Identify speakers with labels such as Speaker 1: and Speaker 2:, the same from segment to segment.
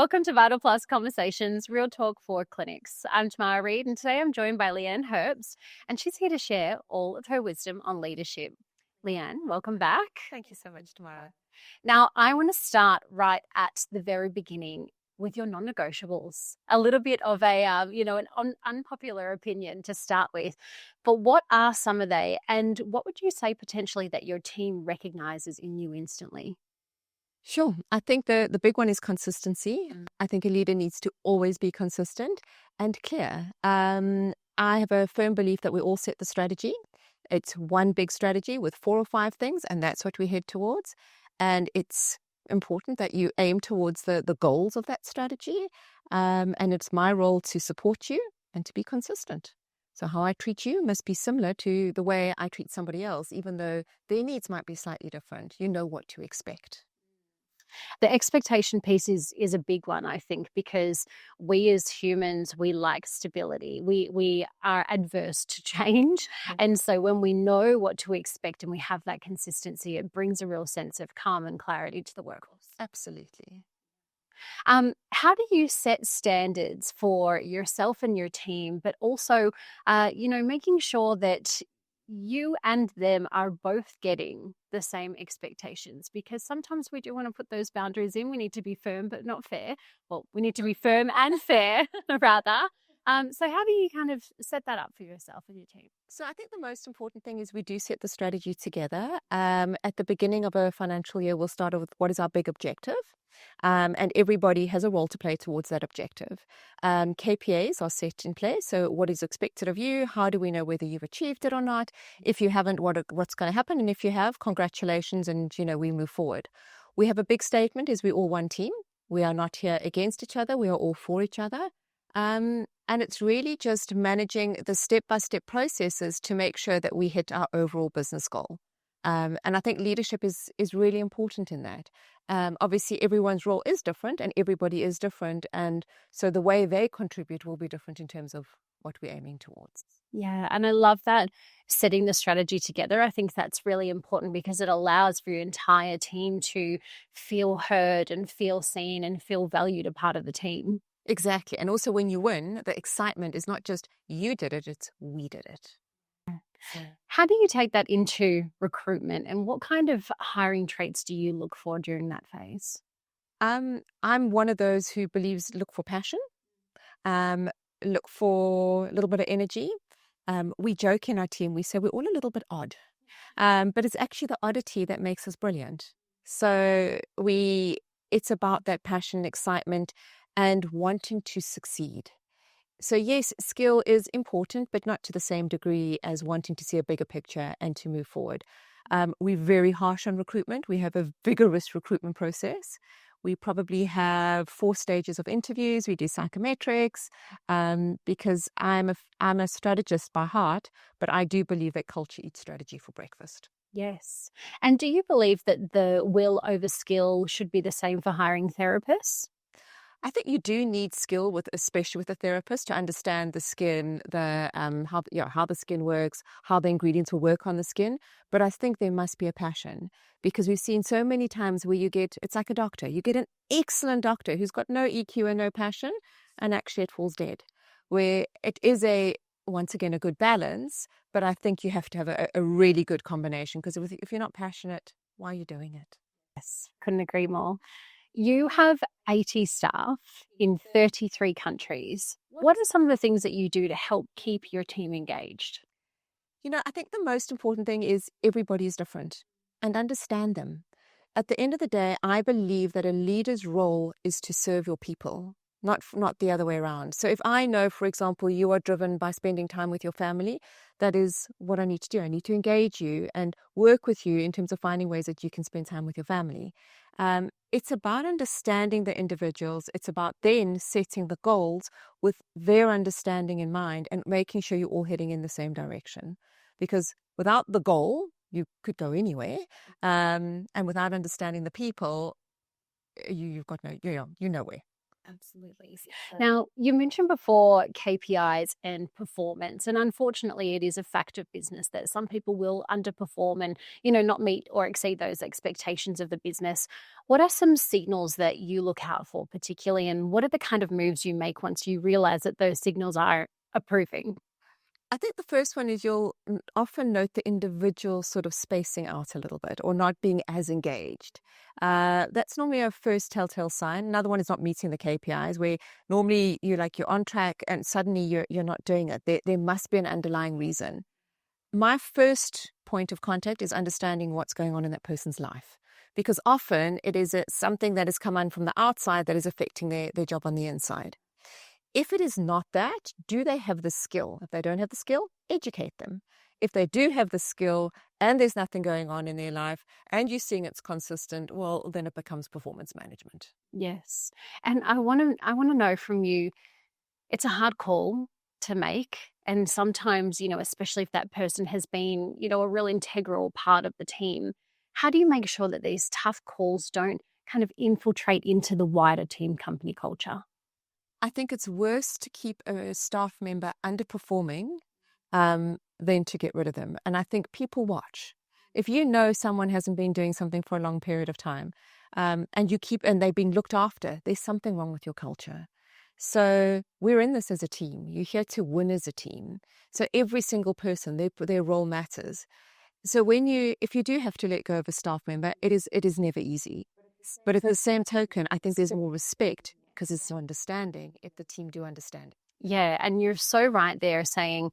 Speaker 1: Welcome to Vital Plus Conversations, Real Talk for Clinics. I'm Tamara Reid, and today I'm joined by Lee-Anne Herbst, and she's here to share all of her wisdom on leadership. Lee-Anne, welcome back.
Speaker 2: Thank you so much, Tamara.
Speaker 1: Now, I want to start right at the very beginning with your non-negotiables. A little bit of an unpopular opinion to start with, but what are some of they, and what would you say potentially that your team recognizes in you instantly?
Speaker 2: Sure. I think the big one is consistency. I think a leader needs to always be consistent and clear. I have a firm belief that we all set the strategy. It's one big strategy with 4 or 5 things, and that's what we head towards. And it's important that you aim towards the goals of that strategy. And it's my role to support you and to be consistent. So how I treat you must be similar to the way I treat somebody else, even though their needs might be slightly different. You know what to expect.
Speaker 1: The expectation piece is a big one, I think, because we as humans, we like stability. We are adverse to change. And so when we know what to expect and we have that consistency, it brings a real sense of calm and clarity to the workforce.
Speaker 2: Absolutely.
Speaker 1: How do you set standards for yourself and your team, but also, making sure that you and them are both getting the same expectations? Because sometimes we do want to put those boundaries in. We need to be firm, but not fair. Well, we need to be firm and fair, rather. So how do you kind of set that up for yourself and your team?
Speaker 2: So I think the most important thing is we do set the strategy together. At the beginning of a financial year, we'll start with what is our big objective. And everybody has a role to play towards that objective. KPIs are set in place. So what is expected of you? How do we know whether you've achieved it or not? If you haven't, what's going to happen? And if you have, congratulations, and we move forward. We have a big statement: is we all one team. We are not here against each other. We are all for each other. And it's really just managing the step-by-step processes to make sure that we hit our overall business goal. And I think leadership is really important in that. Obviously, everyone's role is different and everybody is different. And so the way they contribute will be different in terms of what we're aiming towards.
Speaker 1: Yeah, and I love that setting the strategy together. I think that's really important because it allows for your entire team to feel heard and feel seen and feel valued a part of the team.
Speaker 2: Exactly. And also when you win, the excitement is not just you did it, it's we did it.
Speaker 1: How do you take that into recruitment, and what kind of hiring traits do you look for during that phase?
Speaker 2: I'm one of those who believes look for passion, look for a little bit of energy. We joke in our team, we say we're all a little bit odd, but it's actually the oddity that makes us brilliant. So it's about that passion, excitement, and wanting to succeed. So yes, skill is important, but not to the same degree as wanting to see a bigger picture and to move forward. We're very harsh on recruitment. We have a vigorous recruitment process. We probably have 4 stages of interviews. We do psychometrics, because I'm a strategist by heart, but I do believe that culture eats strategy for breakfast.
Speaker 1: Yes. And do you believe that the will over skill should be the same for hiring therapists?
Speaker 2: I think you do need skill especially with a therapist, to understand the skin, how the skin works, how the ingredients will work on the skin. But I think there must be a passion, because we've seen so many times where it's like a doctor. You get an excellent doctor who's got no EQ and no passion, and actually it falls dead. Where it is once again, a good balance, but I think you have to have a really good combination, because if you're not passionate, why are you doing it?
Speaker 1: Yes, couldn't agree more. You have 80 staff in 33 countries. What are some of the things that you do to help keep your team engaged?
Speaker 2: I think the most important thing is everybody is different, and understand them. At the end of the day, I believe that a leader's role is to serve your people, not the other way around. So if I know, for example, you are driven by spending time with your family, that is what I need to do. I need to engage you and work with you in terms of finding ways that you can spend time with your family. It's about understanding the individuals. It's about then setting the goals with their understanding in mind and making sure you're all heading in the same direction. Because without the goal, you could go anywhere. And without understanding the people, you've got you're nowhere. Absolutely.
Speaker 1: Now, you mentioned before KPIs and performance, and unfortunately, it is a fact of business that some people will underperform and, not meet or exceed those expectations of the business. What are some signals that you look out for, particularly, and what are the kind of moves you make once you realize that those signals are approving?
Speaker 2: I think the first one is you'll often note the individual sort of spacing out a little bit or not being as engaged. That's normally a first telltale sign. Another one is not meeting the KPIs, where normally you're on track and suddenly you're not doing it. There must be an underlying reason. My first point of contact is understanding what's going on in that person's life, because often it is something that has come in from the outside that is affecting their job on the inside. If it is not that, do they have the skill? If they don't have the skill, educate them. If they do have the skill and there's nothing going on in their life and you're seeing it's consistent, well, then it becomes performance management.
Speaker 1: Yes. And I want to know from you, it's a hard call to make. And sometimes, especially if that person has been, a real integral part of the team, how do you make sure that these tough calls don't kind of infiltrate into the wider team company culture?
Speaker 2: I think it's worse to keep a staff member underperforming than to get rid of them. And I think people watch. If you know someone hasn't been doing something for a long period of time, and they've been looked after, there's something wrong with your culture. So we're in this as a team. You're here to win as a team. So every single person, their role matters. So if you do have to let go of a staff member, it is never easy. But at the same token, I think there's more respect because it's understanding if the team do understand.
Speaker 1: Yeah. And you're so right there saying,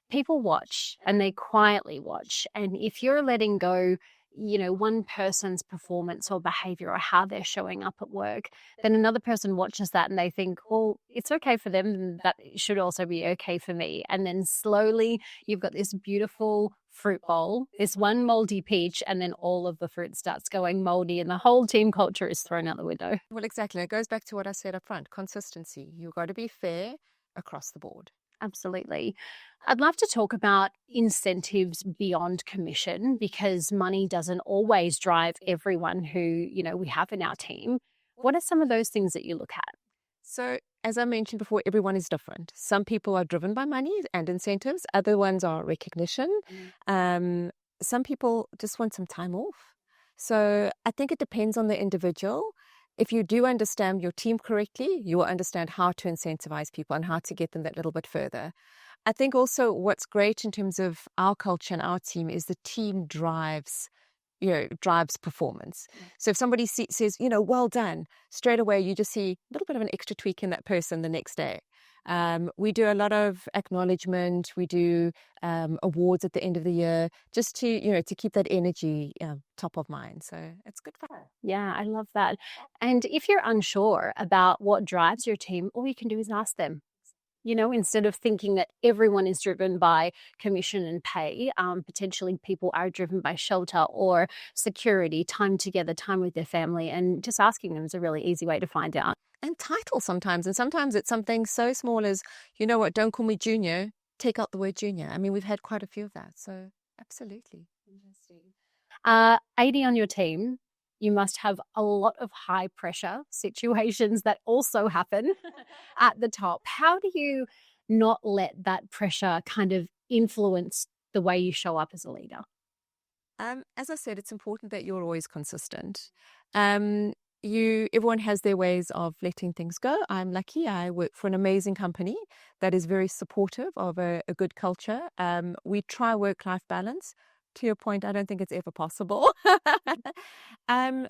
Speaker 1: people watch and they quietly watch. And if you're letting go, one person's performance or behavior or how they're showing up at work, then another person watches that and they think, well, it's okay for them. And that should also be okay for me. And then slowly you've got this beautiful fruit bowl, this one moldy peach, and then all of the fruit starts going moldy and the whole team culture is thrown out the window.
Speaker 2: Well, exactly. It goes back to what I said up front, consistency. You've got to be fair across the board.
Speaker 1: Absolutely. I'd love to talk about incentives beyond commission because money doesn't always drive everyone who, we have in our team. What are some of those things that you look at?
Speaker 2: So, as I mentioned before, everyone is different. Some people are driven by money and incentives. Other ones are recognition. Some people just want some time off. So I think it depends on the individual. If you do understand your team correctly, you will understand how to incentivize people and how to get them that little bit further. I think also what's great in terms of our culture and our team is the team drives performance. So if somebody says, well done, straight away you just see a little bit of an extra tweak in that person the next day. We do a lot of acknowledgement. We do awards at the end of the year just to keep that energy top of mind. So it's good fun.
Speaker 1: Yeah, I love that. And if you're unsure about what drives your team, all you can do is ask them. Instead of thinking that everyone is driven by commission and pay, potentially people are driven by shelter or security, time together, time with their family, and just asking them is a really easy way to find out.
Speaker 2: And title sometimes. And sometimes it's something so small as, don't call me junior, take out the word junior. I mean, we've had quite a few of that. So absolutely.
Speaker 1: Interesting. 80 on your team, you must have a lot of high pressure situations that also happen at the top. How do you not let that pressure kind of influence the way you show up as a leader?
Speaker 2: As I said, it's important that you're always consistent. Everyone has their ways of letting things go. I'm lucky. I work for an amazing company that is very supportive of a good culture. We try work-life balance. To your point, I don't think it's ever possible. And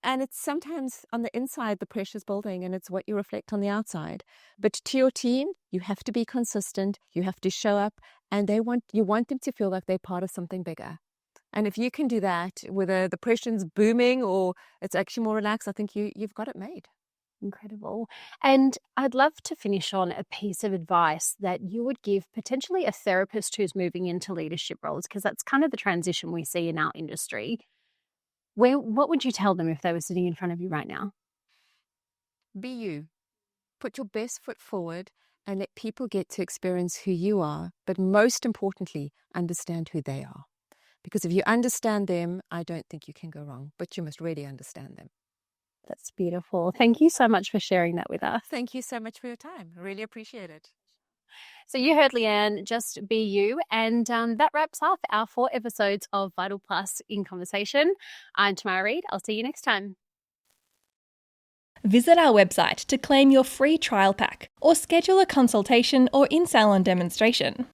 Speaker 2: it's sometimes on the inside, the pressure's building and it's what you reflect on the outside. But to your team, you have to be consistent. You have to show up and you want them to feel like they're part of something bigger. And if you can do that, whether the pressure's booming or it's actually more relaxed, I think you've got it made.
Speaker 1: Incredible. And I'd love to finish on a piece of advice that you would give potentially a therapist who's moving into leadership roles, because that's kind of the transition we see in our industry. What would you tell them if they were sitting in front of you right now?
Speaker 2: Be you. Put your best foot forward and let people get to experience who you are, but most importantly, understand who they are. Because if you understand them, I don't think you can go wrong, but you must really understand them.
Speaker 1: That's beautiful. Thank you so much for sharing that with us.
Speaker 2: Thank you so much for your time. I really appreciate it.
Speaker 1: So you heard Lee-Anne, just be you. And that wraps up our 4 episodes of Vital Plus in Conversation. I'm Tamara Reid. I'll see you next time.
Speaker 3: Visit our website to claim your free trial pack or schedule a consultation or in-salon demonstration.